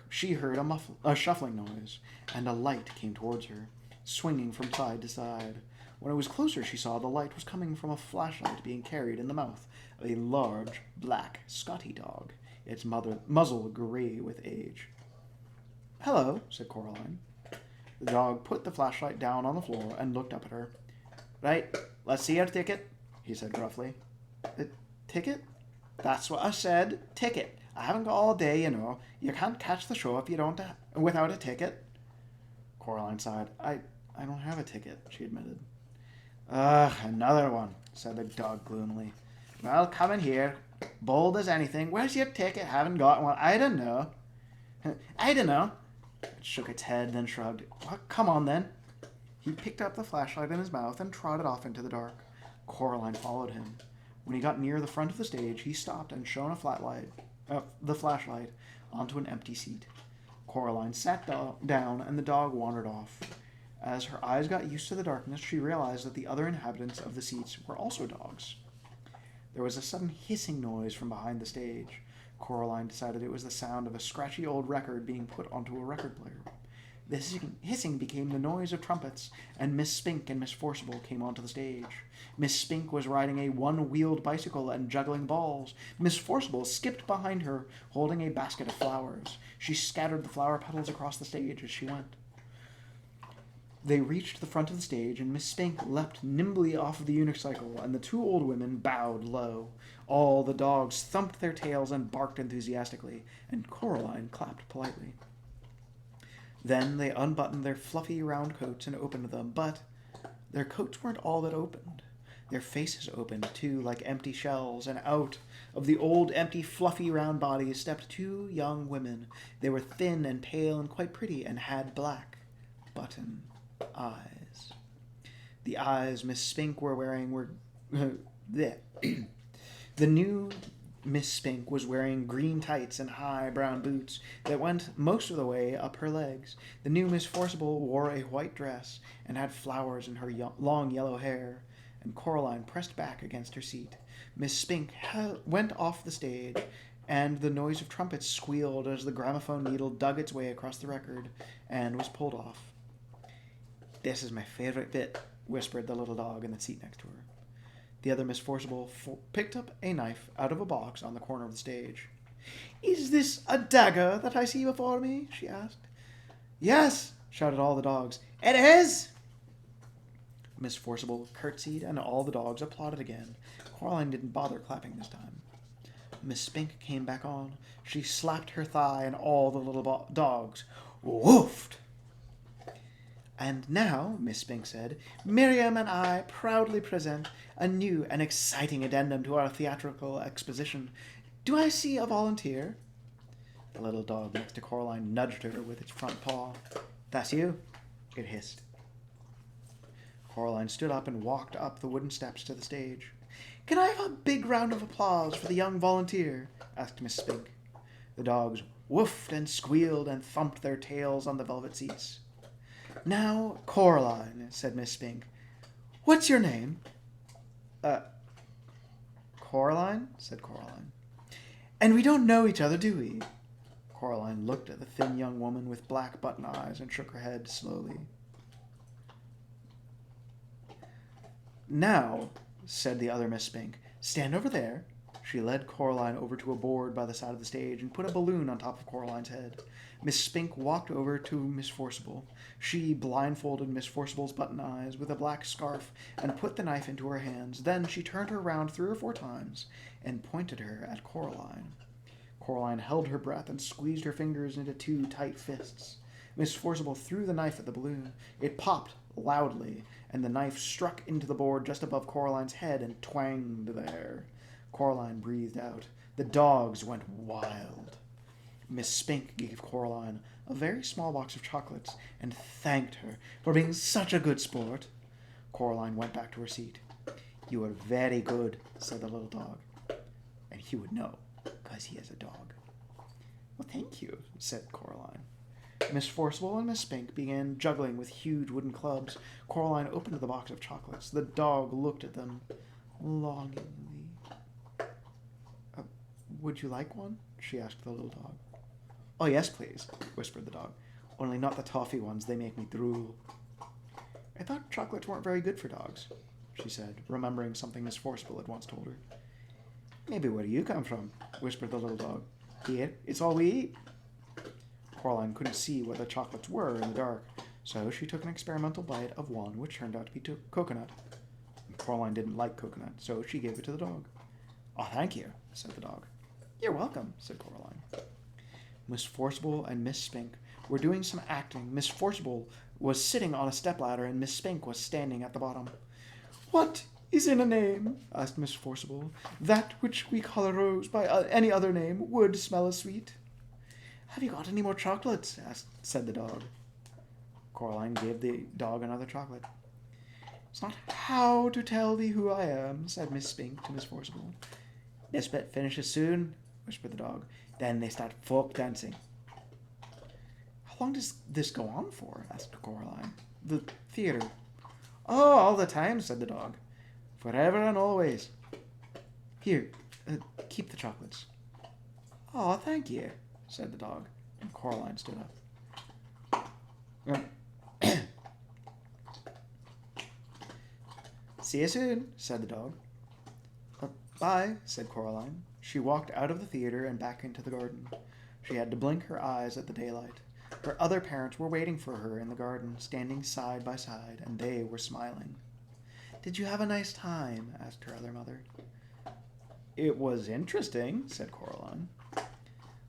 She heard a shuffling noise, and a light came towards her, swinging from side to side. When it was closer, she saw the light was coming from a flashlight being carried in the mouth of a large, black Scotty dog, its muzzle gray with age. "Hello," said Coraline. The dog put the flashlight down on the floor and looked up at her. "Right, let's see your ticket," he said gruffly. Ticket? That's what I said. Ticket. I haven't got all day, you know. You can't catch the show if you don't without a ticket. Coraline sighed. I don't have a ticket, she admitted. Another one, said the dog gloomily. Well, come in here. Bold as anything. Where's your ticket? Haven't got one. I don't know. I don't know. It shook its head, then shrugged. Well, come on, then. He picked up the flashlight in his mouth and trotted off into the dark. Coraline followed him. When he got near the front of the stage, he stopped and shone the flashlight onto an empty seat. Coraline sat down, and the dog wandered off. As her eyes got used to the darkness, she realized that the other inhabitants of the seats were also dogs. There was a sudden hissing noise from behind the stage. Coraline decided it was the sound of a scratchy old record being put onto a record player. The hissing became the noise of trumpets, and Miss Spink and Miss Forcible came onto the stage. Miss Spink was riding a one-wheeled bicycle and juggling balls. Miss Forcible skipped behind her, holding a basket of flowers. She scattered the flower petals across the stage as she went. They reached the front of the stage, and Miss Spink leapt nimbly off of the unicycle, and the 2 old women bowed low. All the dogs thumped their tails and barked enthusiastically, and Coraline clapped politely. Then they unbuttoned their fluffy round coats and opened them, but their coats weren't all that opened. Their faces opened, too, like empty shells, and out of the old, empty, fluffy, round bodies stepped 2 young women. They were thin and pale and quite pretty, and had black button eyes. The eyes Miss Spink were wearing were the new Miss Spink was wearing green tights and high brown boots that went most of the way up her legs. The new Miss Forcible wore a white dress and had flowers in her long yellow hair, and Coraline pressed back against her seat. Miss Spink went off the stage, and the noise of trumpets squealed as the gramophone needle dug its way across the record and was pulled off. "This is my favorite bit," whispered the little dog in the seat next to her. The other Miss Forcible picked up a knife out of a box on the corner of the stage. "Is this a dagger that I see before me?" she asked. "Yes," shouted all the dogs. "It is!" Miss Forcible curtsied, and all the dogs applauded again. Coraline didn't bother clapping this time. Miss Spink came back on. She slapped her thigh, and all the little dogs woofed. "And now," Miss Spink said, "Miriam and I proudly present a new and exciting addendum to our theatrical exposition. Do I see a volunteer?" The little dog next to Coraline nudged her with its front paw. "That's you," it hissed. Coraline stood up and walked up the wooden steps to the stage. "Can I have a big round of applause for the young volunteer?" asked Miss Spink. The dogs woofed and squealed and thumped their tails on the velvet seats. "Now, Coraline," said Miss Spink. "What's your name?" Coraline," said Coraline. "And we don't know each other, do we?" Coraline looked at the thin young woman with black button eyes and shook her head slowly. "Now," said the other Miss Spink, "stand over there." She led Coraline over to a board by the side of the stage and put a balloon on top of Coraline's head. Miss Spink walked over to Miss Forcible. She blindfolded Miss Forcible's button eyes with a black scarf and put the knife into her hands. Then she turned her around 3 or 4 times and pointed her at Coraline. Coraline held her breath and squeezed her fingers into 2 tight fists. Miss Forcible threw the knife at the balloon. It popped loudly, and the knife struck into the board just above Coraline's head and twanged there. Coraline breathed out. The dogs went wild. Miss Spink gave Coraline a very small box of chocolates and thanked her for being such a good sport. Coraline went back to her seat. "You are very good," said the little dog. And he would know, because he is a dog. "Well, thank you," said Coraline. Miss Forcible and Miss Spink began juggling with huge wooden clubs. Coraline opened the box of chocolates. The dog looked at them longingly. "Would you like one?" she asked the little dog. "Oh, yes, please," whispered the dog. "Only not the toffee ones. They make me drool." "I thought chocolates weren't very good for dogs," she said, remembering something Miss Forcible had once told her. "Maybe where you come from," whispered the little dog. "Here, it's all we eat." Coraline couldn't see what the chocolates were in the dark, so she took an experimental bite of one which turned out to be coconut. Coraline didn't like coconut, so she gave it to the dog. "Oh, thank you," said the dog. "You're welcome," said Coraline. Miss Forcible and Miss Spink were doing some acting. Miss Forcible was sitting on a stepladder, and Miss Spink was standing at the bottom. "What is in a name?" asked Miss Forcible. "That which we call a rose by any other name would smell as sweet." "Have you got any more chocolates?" said the dog. Coraline gave the dog another chocolate. "It's not how to tell thee who I am," said Miss Spink to Miss Forcible. "This bit finishes soon," whispered the dog. "Then they start folk dancing." "How long does this go on for?" asked Coraline. "The theater." "Oh, all the time," said the dog. "Forever and always." "Here, keep the chocolates." "Oh, thank you," said the dog, and Coraline stood up. "See you soon," said the dog. "Bye," said Coraline. She walked out of the theater and back into the garden. She had to blink her eyes at the daylight. Her other parents were waiting for her in the garden, standing side by side, and they were smiling. "Did you have a nice time?" asked her other mother. "It was interesting," said Coraline.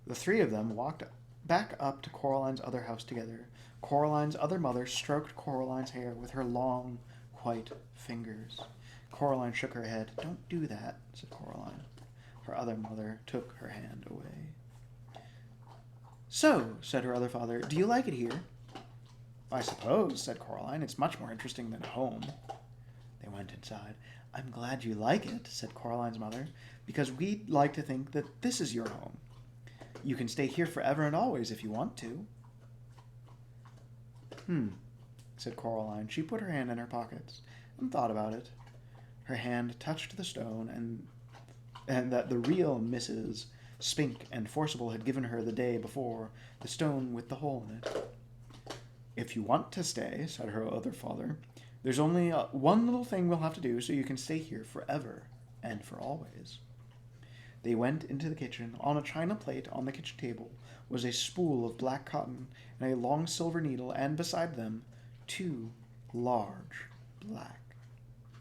The 3 of them walked back up to Coraline's other house together. Coraline's other mother stroked Coraline's hair with her long, white fingers. Coraline shook her head. "Don't do that," said Coraline. Her other mother took her hand away. "So," said her other father, "do you like it here?" "I suppose," said Coraline. "It's much more interesting than home." They went inside. I'm glad you like it, said Coraline's mother, because we'd like to think that this is your home. You can stay here forever and always if you want to. Said Coraline. She put her hand in her pockets and thought about it. Her hand touched the stone and that the real Mrs. Spink and Forcible had given her the day before, the stone with the hole in it. If you want to stay, said her other father, there's only one little thing we'll have to do so you can stay here forever and for always. They went into the kitchen. On a china plate on the kitchen table was a spool of black cotton and a long silver needle, and beside them 2 large black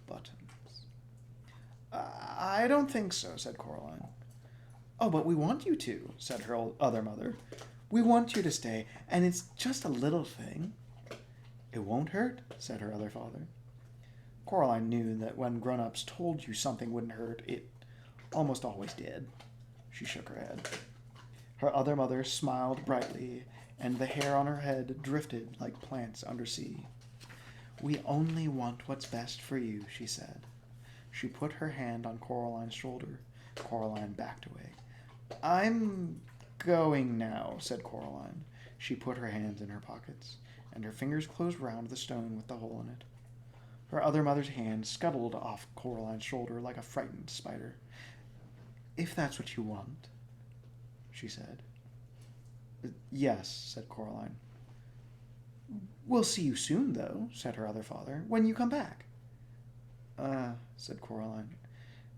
buttons. I don't think so, said Coraline. Oh, but we want you to, said her other mother. We want you to stay, and it's just a little thing. It won't hurt, said her other father. Coraline knew that when grown-ups told you something wouldn't hurt, it almost always did. She shook her head. Her other mother smiled brightly, and the hair on her head drifted like plants under sea. We only want what's best for you, she said. She put her hand on Coraline's shoulder. Coraline backed away. I'm going now, said Coraline. She put her hands in her pockets, and her fingers closed round the stone with the hole in it. Her other mother's hand scuttled off Coraline's shoulder like a frightened spider. If that's what you want, she said. Yes, said Coraline. We'll see you soon, though, said her other father, when you come back. Said Coraline.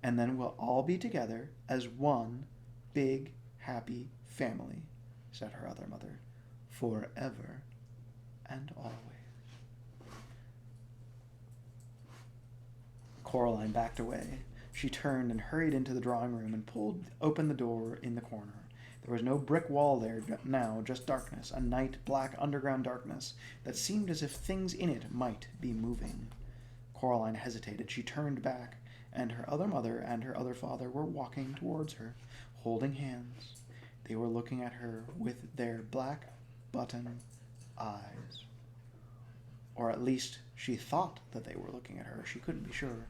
And then we'll all be together as one big, happy family, said her other mother, forever and always. Coraline backed away. She turned and hurried into the drawing room and pulled open the door in the corner. There was no brick wall there now, just darkness, a night black underground darkness that seemed as if things in it might be moving. Coraline hesitated. She turned back, and her other mother and her other father were walking towards her, holding hands. They were looking at her with their black button eyes. Or at least she thought that they were looking at her. She couldn't be sure.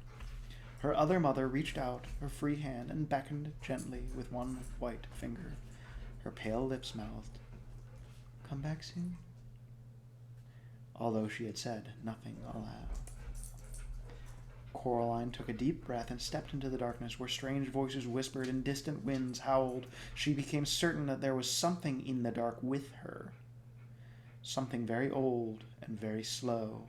Her other mother reached out her free hand and beckoned gently with one white finger. Her pale lips mouthed, "Come back soon," although she had said nothing aloud. Coraline took a deep breath and stepped into the darkness where strange voices whispered and distant winds howled. She became certain that there was something in the dark with her. Something very old and very slow.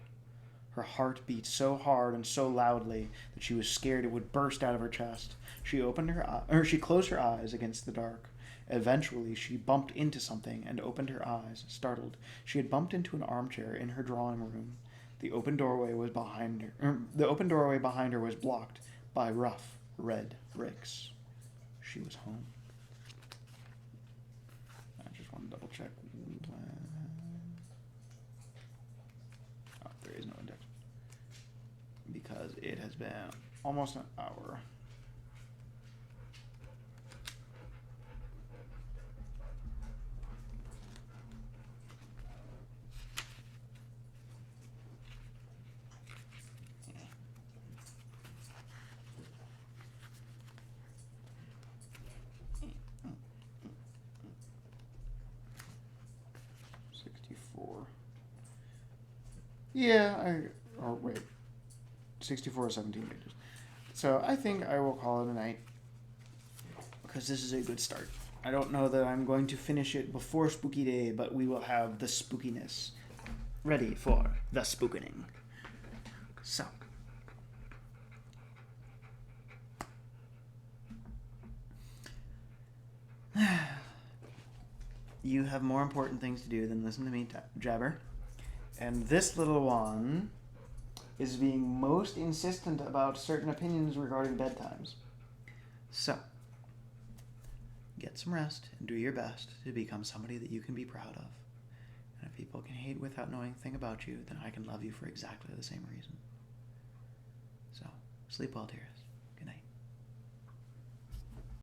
Her heart beat so hard and so loudly that she was scared it would burst out of her chest. She closed her eyes against the dark. Eventually, she bumped into something and opened her eyes, startled. She had bumped into an armchair in her drawing room. The open doorway behind her was blocked by rough red bricks. She was home. I just want to double check. Oh, there is no index. Because it has been almost an hour. Yeah, 64 or 17 pages. So I think I will call it a night because this is a good start. I don't know that I'm going to finish it before Spooky Day, but we will have the spookiness ready for the spookening. So. You have more important things to do than listen to me jabber. And this little one is being most insistent about certain opinions regarding bedtimes. So, get some rest and do your best to become somebody that you can be proud of. And if people can hate without knowing anything about you, then I can love you for exactly the same reason. So, sleep well, dearest.